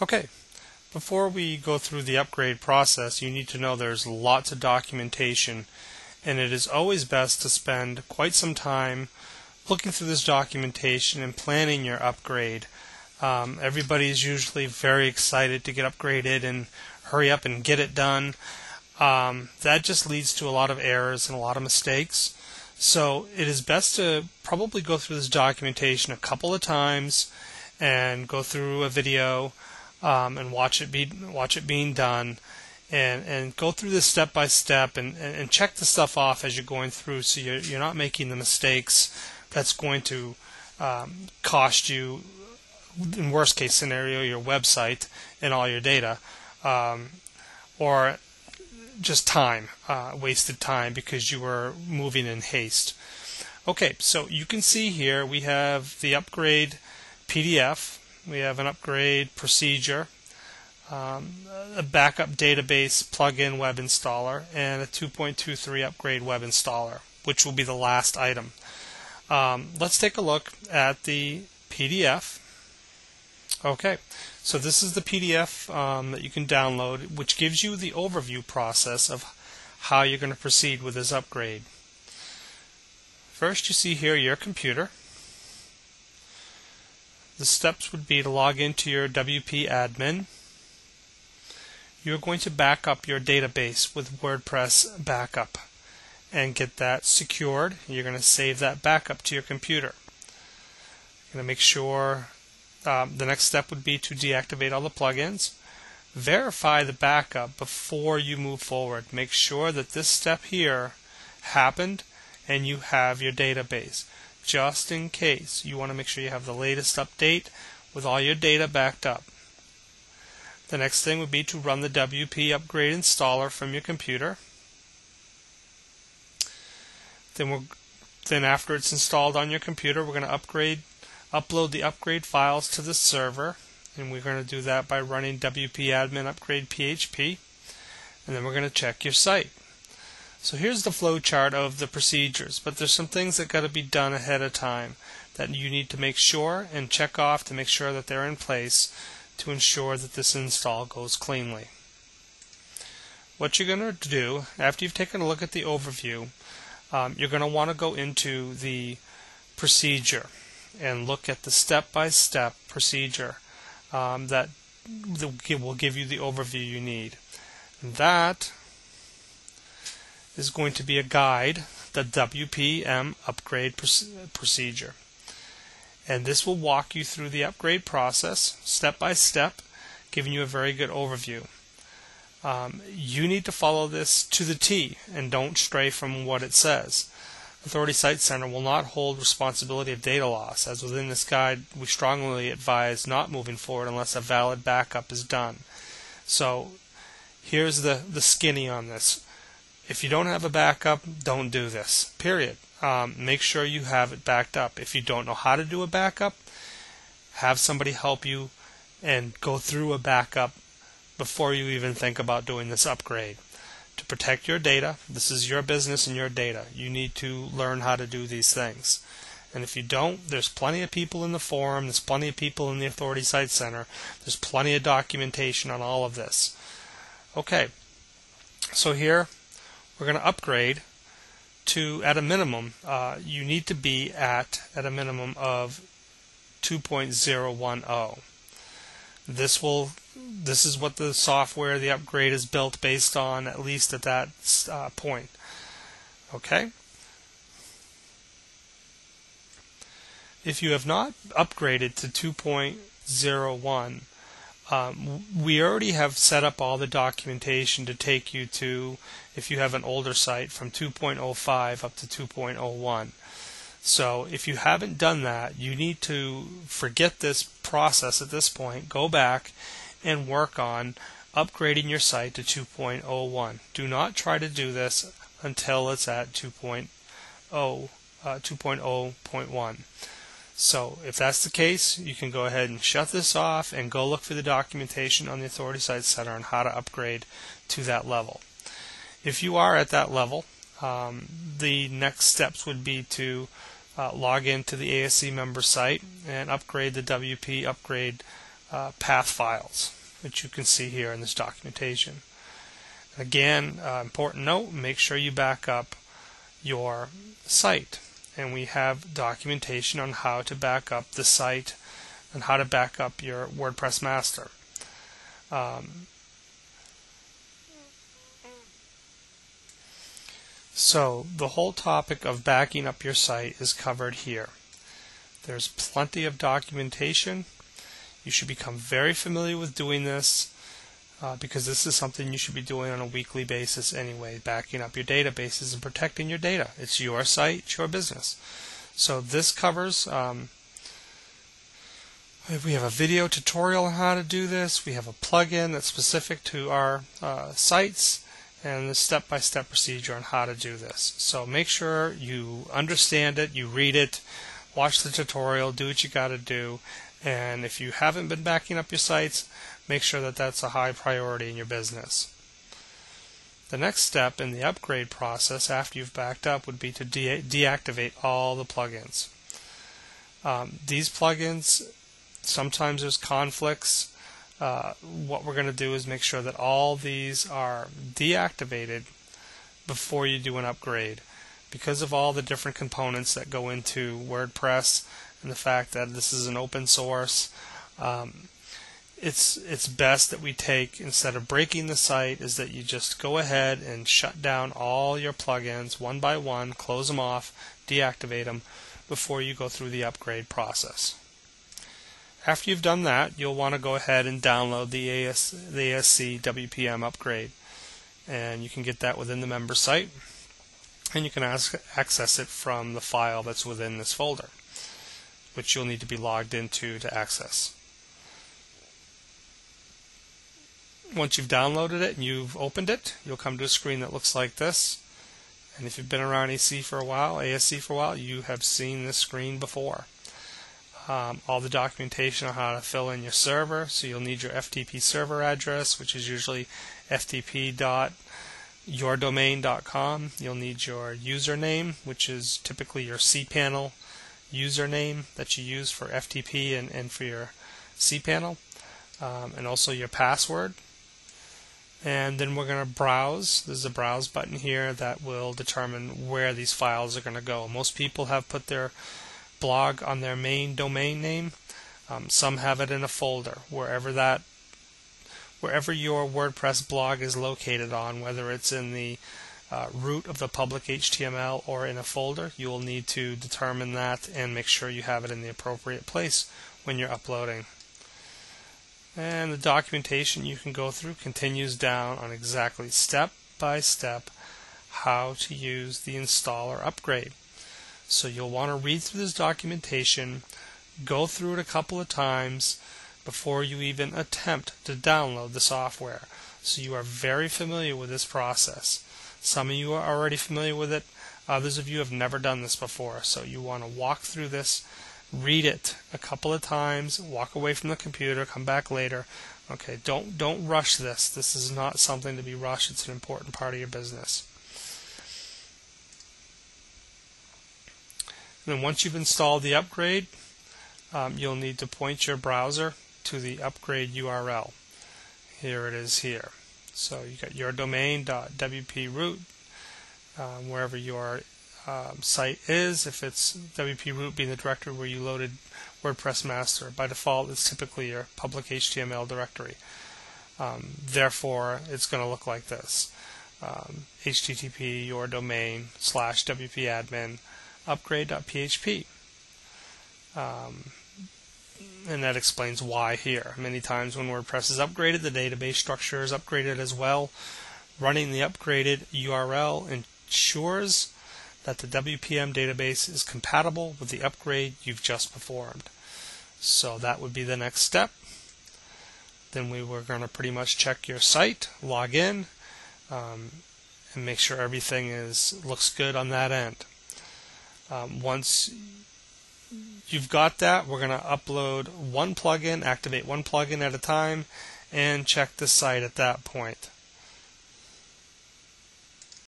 Okay, before we go through the upgrade process, you need to know there's lots of documentation, and it is always best to spend quite some time looking through this documentation and planning your upgrade. Everybody is usually very excited to get upgraded and hurry up and get it done. That just leads to a lot of errors and a lot of mistakes. So it is best to probably go through this documentation a couple of times and go through a video and watch it being done, and go through this step by step and check the stuff off as you're going through, so you're not making the mistakes that's going to cost you, in worst case scenario, your website and all your data, or just time, wasted time because you were moving in haste. Okay, so you can see here we have the upgrade PDF, we have an upgrade procedure, a backup database plugin web installer, and a 2.23 upgrade web installer, which will be the last item. Let's take a look at the PDF. Okay, so this is the PDF that you can download, which gives you the overview process of how you're going to proceed with this upgrade. First, you see here your computer. The steps would be to log into your WP admin. You're going to back up your database with WordPress backup and get that secured. You're going to save that backup to your computer. You're going to make sure the next step would be to deactivate all the plugins. Verify the backup before you move forward. Make sure that this step here happened and you have your database. Just in case, you want to make sure you have the latest update with all your data backed up. The next thing would be to run the WP upgrade installer from your computer. Then after it's installed on your computer, we're going to upload the upgrade files to the server, and we're going to do that by running WP admin upgrade PHP, and then we're going to check your site. So here's the flow chart of the procedures, but there's some things that got to be done ahead of time that you need to make sure and check off to make sure that they're in place to ensure that this install goes cleanly. What you're going to do after you've taken a look at the overview, you're going to want to go into the procedure and look at the step-by-step procedure that will give you the overview you need. And that is going to be a guide, the WPM upgrade procedure. And this will walk you through the upgrade process, step by step, giving you a very good overview. You need to follow this to the T and don't stray from what it says. Authority Site Center will not hold responsibility of data loss, as within this guide we strongly advise not moving forward unless a valid backup is done. So here's the skinny on this. If you don't have a backup, don't do this, period. Make sure you have it backed up. If you don't know how to do a backup, have somebody help you and go through a backup before you even think about doing this upgrade. To protect your data, this is your business and your data. You need to learn how to do these things. And if you don't, there's plenty of people in the forum, there's plenty of people in the Authority Site Center, there's plenty of documentation on all of this. Okay, so here we're going to upgrade to, at a minimum, you need to be at a minimum of 2.010. This is what the software, the upgrade is built based on, at least at that point. Okay? If you have not upgraded to 2.01, we already have set up all the documentation to take you to, if you have an older site, from 2.05 up to 2.01. So if you haven't done that, you need to forget this process at this point, go back and work on upgrading your site to 2.01. Do not try to do this until it's at 2.0.1. So if that's the case, you can go ahead and shut this off and go look for the documentation on the Authority Site Center on how to upgrade to that level. If you are at that level, the next steps would be to log into the ASC member site and upgrade the WP upgrade path files, which you can see here in this documentation. Again, important note, make sure you back up your site. And we have documentation on how to back up the site and how to back up your WordPress master. So the whole topic of backing up your site is covered here. There's plenty of documentation. You should become very familiar with doing this because this is something you should be doing on a weekly basis anyway, backing up your databases and protecting your data. It's your site, it's your business. So this covers, we have a video tutorial on how to do this. We have a plugin that's specific to our sites, and the step-by-step procedure on how to do this. So make sure you understand it, you read it, watch the tutorial, do what you got to do, and if you haven't been backing up your sites, make sure that that's a high priority in your business. The next step in the upgrade process after you've backed up would be to deactivate all the plugins. These plugins, sometimes there's conflicts. What we're going to do is make sure that all these are deactivated before you do an upgrade. Because of all the different components that go into WordPress and the fact that this is an open source, it's best that we take, instead of breaking the site, is that you just go ahead and shut down all your plugins one by one, close them off, deactivate them before you go through the upgrade process. After you've done that, you'll want to go ahead and download the ASC WPM upgrade, and you can get that within the member site, and you can access it from the file that's within this folder, which you'll need to be logged into to access. Once you've downloaded it and you've opened it, you'll come to a screen that looks like this. And if you've been around ASC for a while, you have seen this screen before. All the documentation on how to fill in your server. So you'll need your FTP server address, which is usually ftp.yourdomain.com. You'll need your username, which is typically your cPanel username that you use for FTP and for your cPanel, and also your password. And then we're going to browse. There's a browse button here that will determine where these files are going to go. Most people have put their blog on their main domain name. Some have it in a folder. Wherever your WordPress blog is located on, whether it's in the root of the public HTML or in a folder, you will need to determine that and make sure you have it in the appropriate place when you're uploading. And the documentation you can go through continues down on exactly step by step how to use the installer upgrade. So you'll want to read through this documentation, go through it a couple of times before you even attempt to download the software. So you are very familiar with this process. Some of you are already familiar with it. Others of you have never done this before. So you want to walk through this, read it a couple of times, walk away from the computer, come back later. Okay, don't rush this. This is not something to be rushed. It's an important part of your business. And then once you've installed the upgrade, you'll need to point your browser to the upgrade URL. Here it is here. So you got your domain.wp root, wherever your site is. If it's WP root being the directory where you loaded WordPress master, by default it's typically your public HTML directory. Therefore, it's going to look like this: http your domain / wp-admin upgrade.php. And that explains why here. Many times when WordPress is upgraded, the database structure is upgraded as well. Running the upgraded URL ensures that the WPM database is compatible with the upgrade you've just performed. So that would be the next step. Then we were going to pretty much check your site, log in, and make sure everything looks good on that end. Once you've got that, we're going to upload one plugin, activate one plugin at a time, and check the site at that point.